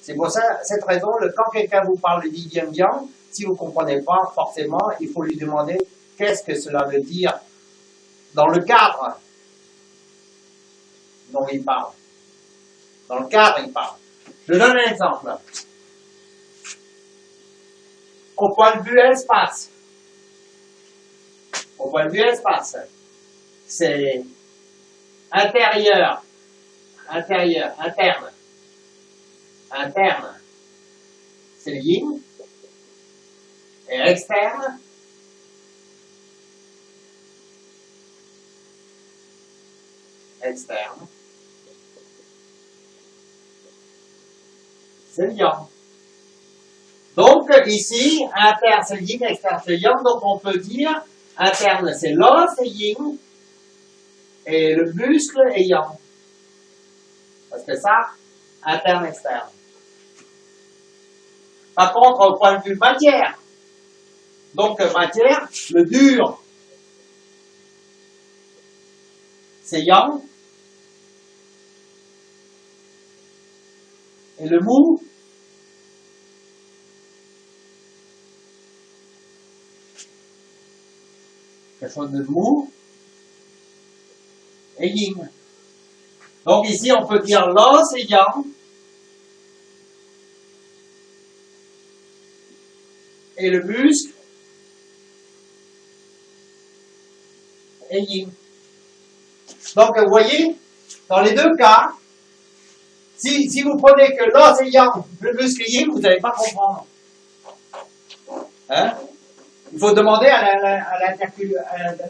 C'est pour ça, cette raison, quand quelqu'un vous parle de yin-yang, si vous ne comprenez pas, forcément, il faut lui demander qu'est-ce que cela veut dire dans le cadre dont il parle. Dans le cadre, il parle. Je donne un exemple. Au point de vue espace. Au point de vue espace, c'est intérieur, interne. Interne, c'est le yin. Et externe, c'est le yang. Donc, ici, interne, c'est le yin, externe, c'est le yang. Donc, on peut dire, interne, c'est l'os, c'est yin, et le muscle est yang. Parce que ça, interne, externe. Par contre, au point de vue matière, donc matière, le dur, c'est yang, et le mou, quelque chose de mou, et yin. Donc ici, on peut dire l'os est yang, et le muscle est yin. Donc, vous voyez, dans les deux cas, si vous prenez que l'os est yang, le muscle est yin, vous n'allez pas comprendre. Hein? Il faut demander à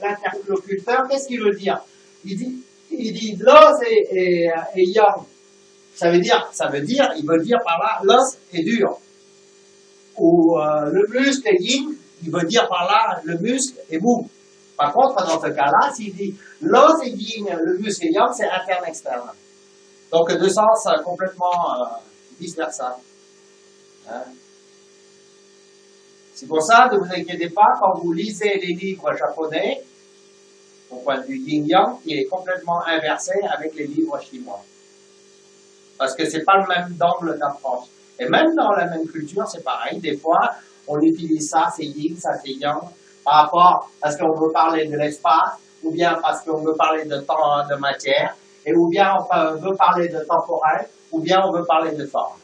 l'interlocuteur qu'est-ce qu'il veut dire. Il dit l'os est yang. Ça veut dire, il veut dire par là, l'os est dur. Ou le muscle est yin, il veut dire par là, le muscle est mou. Par contre, dans ce cas-là, s'il dit l'os est yin, le muscle est yang, c'est interne-externe. Donc, deux sens complètement vice-versa. Hein? C'est pour ça, ne vous inquiétez pas, quand vous lisez les livres japonais, au point de vue yin-yang, il est complètement inversé avec les livres chinois. Parce que c'est pas le même angle d'approche. Et même dans la même culture, c'est pareil. Des fois, on utilise ça, c'est yin, ça c'est yang, par rapport parce qu'on veut parler de l'espace, ou bien parce qu'on veut parler de temps, de matière, et ou bien on veut parler de temporel, ou bien on veut parler de forme.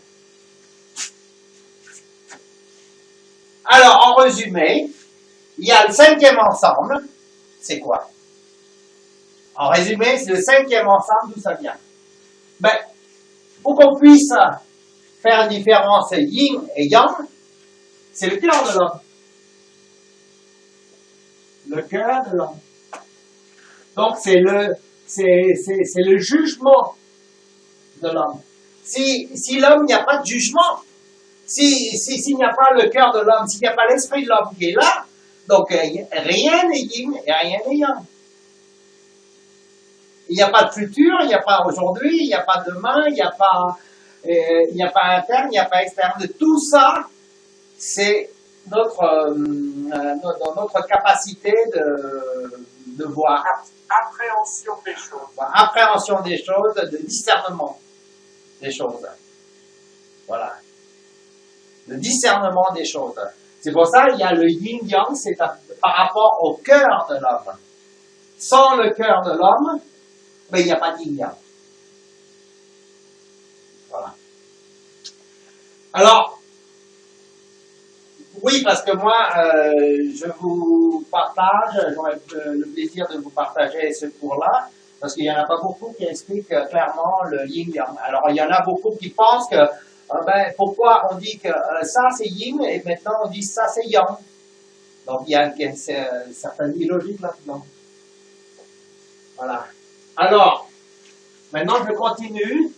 Alors, en résumé, il y a le cinquième ensemble. C'est quoi? En résumé, c'est le cinquième ensemble, d'où ça vient? Ben, pour qu'on puisse faire une différence yin et yang, c'est le cœur de l'homme. Le cœur de l'homme. Donc, c'est le jugement de l'homme. Si l'homme, il n'y a pas de jugement, s'il n'y a pas le cœur de l'homme, s'il n'y a pas l'esprit de l'homme qui est là, donc rien n'est yin et rien n'est yang. Il n'y a pas de futur, il n'y a pas aujourd'hui, il n'y a pas demain, il n'y a pas interne, il n'y a pas externe. Tout ça, c'est notre capacité de voir. Appréhension des choses. Appréhension des choses, de discernement des choses. Voilà. Le discernement des choses. C'est pour ça qu'il y a le yin-yang, c'est par rapport au cœur de l'homme. Sans le cœur de l'homme, mais il n'y a pas de yin-yang. Voilà. Alors, oui, parce que moi, je vous partage, j'aurais le plaisir de vous partager ce cours-là, parce qu'il n'y en a pas beaucoup qui expliquent clairement le yin-yang. Alors, il y en a beaucoup qui pensent que, pourquoi on dit que ça c'est yin et maintenant on dit ça c'est yang. Donc, il y a une certaine illogique là-dedans. Voilà. Alors, maintenant je continue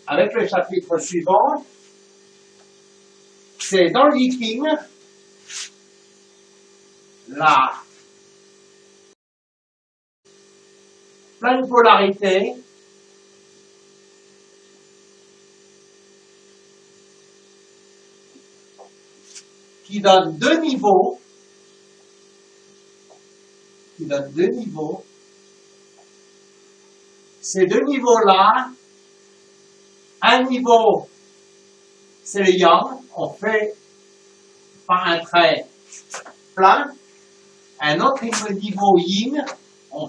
avec le chapitre suivant. C'est dans le Yiking, la pleine polarité qui donne deux niveaux, Ces deux niveaux-là un niveau, c'est le yang, on fait par un trait plein. Un autre niveau yin, on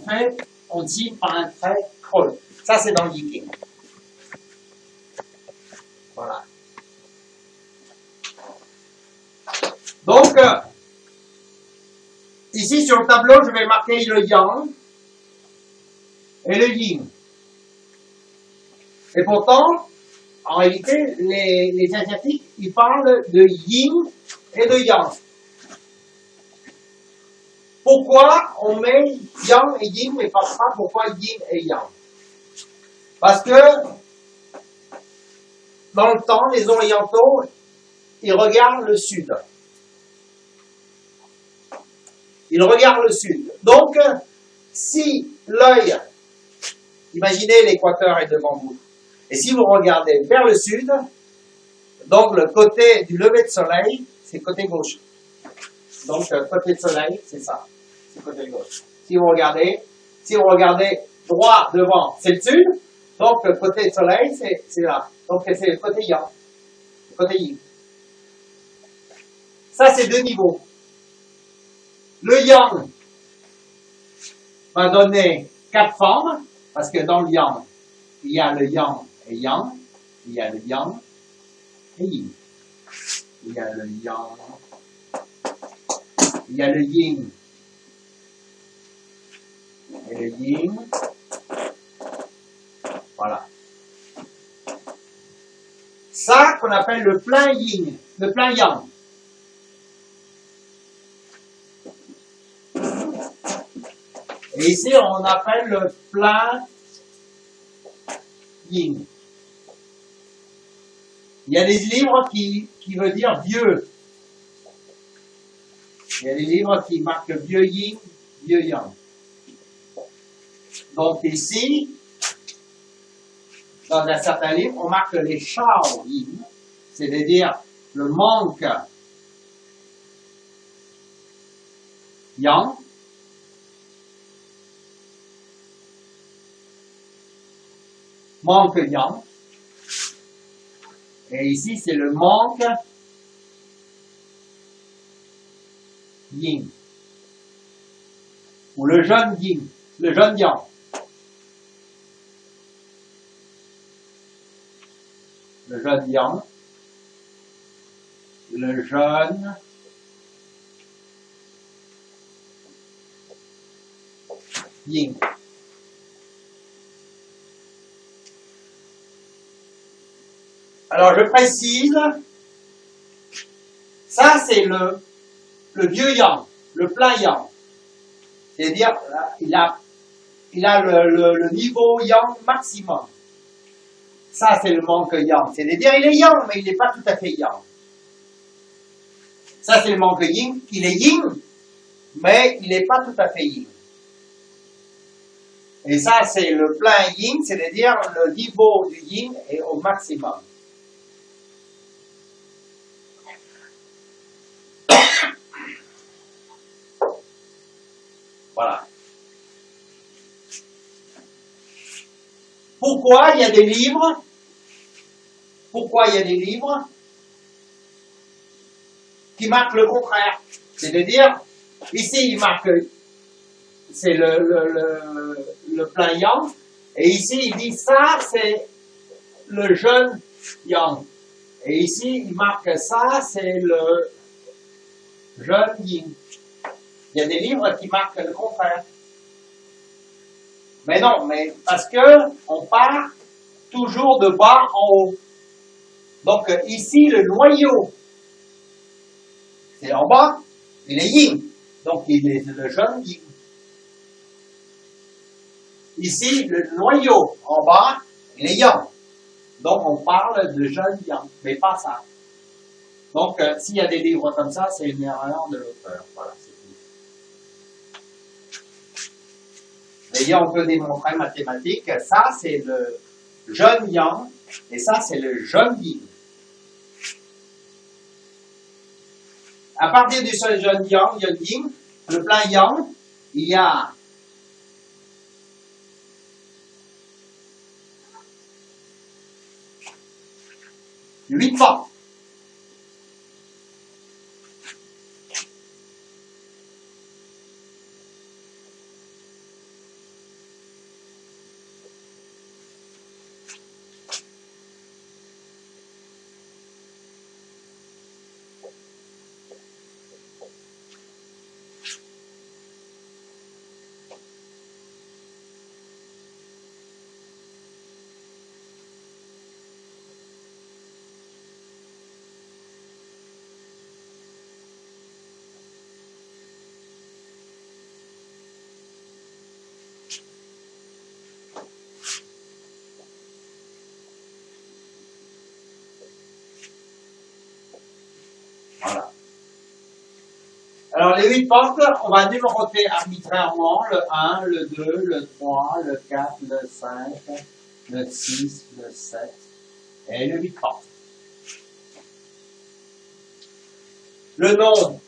tire par un trait creux. Ça, c'est dans le Yi. Voilà. Donc, ici sur le tableau, je vais marquer le yang et le yin. Et pourtant, en réalité, les Asiatiques, ils parlent de yin et de yang. Pourquoi on met yang et yin, mais pas pourquoi yin et yang? Parce que, dans le temps, les orientaux, ils regardent le sud. Ils regardent le sud. Donc, si l'œil, imaginez l'équateur est devant vous, et si vous regardez vers le sud, donc le côté du lever de soleil, c'est le côté gauche. Donc, le côté de soleil, c'est ça. C'est le côté gauche. Si vous regardez droit devant, c'est le sud. Donc, le côté de soleil, c'est là. Donc, c'est le côté yang. Le côté yin. Ça, c'est deux niveaux. Le yang va donner 4 formes, parce que dans le yang, il y a le yang et yang, il y a le yang et yin. Il y a le yang, il y a le yin et le yin. Voilà. Ça qu'on appelle le plein yin, le plein yang. Et ici, on appelle le plein yin. Il y a des livres qui veulent dire vieux. Il y a des livres qui marquent vieux yin, vieux yang. Donc ici, dans un certain livre, on marque les shao yin, c'est-à-dire le manque yang. Manque yang. Et ici, c'est le manque yin. Ou le jeune yin, le jeune yang. Le jeune yang. Le jeune yin. Alors, je précise, ça c'est le vieux yang, le plein yang. C'est-à-dire, il a le niveau yang maximum. Ça c'est le manque yang. C'est-à-dire, il est yang, mais il n'est pas tout à fait yang. Ça c'est le manque yin, il est yin, mais il n'est pas tout à fait yin. Et ça c'est le plein yin, c'est-à-dire le niveau du yin est au maximum. Voilà. Pourquoi il y a des livres? Pourquoi il y a des livres qui marquent le contraire? C'est-à-dire, ici il marque, c'est le plein yang, et ici il dit ça c'est le jeune yang. Et ici il marque ça c'est le jeune yin. Il y a des livres qui marquent le contraire. Mais non, mais parce que on part toujours de bas en haut. Donc ici, le noyau, c'est en bas, il est yin. Donc il est le jeune yin. Ici, le noyau en bas, il est yang. Donc on parle de jeune yang, mais pas ça. Donc s'il y a des livres comme ça, c'est une erreur de l'auteur. Voilà. D'ailleurs, on peut démontrer mathématique, ça c'est le jeune yang, et ça c'est le jeune yin. À partir du seul jeune yang, yin, le plein yang, il y a 8 portes. Voilà. Alors, les 8 portes, on va numéroter arbitrairement le 1, le 2, le 3, le 4, le 5, le 6, le 7 et le 8 portes. Le nom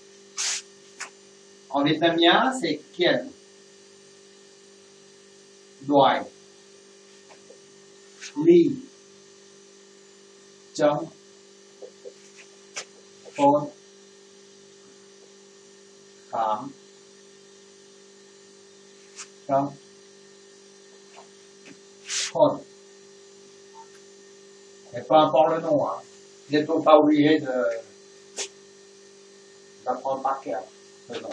en vietnamien, c'est Kien, Doi, Li, Chong, Phone, Kham, Chong, Phone. Et peu importe le nom, hein. Vous n'êtes pas obligé d'apprendre par cœur le nom.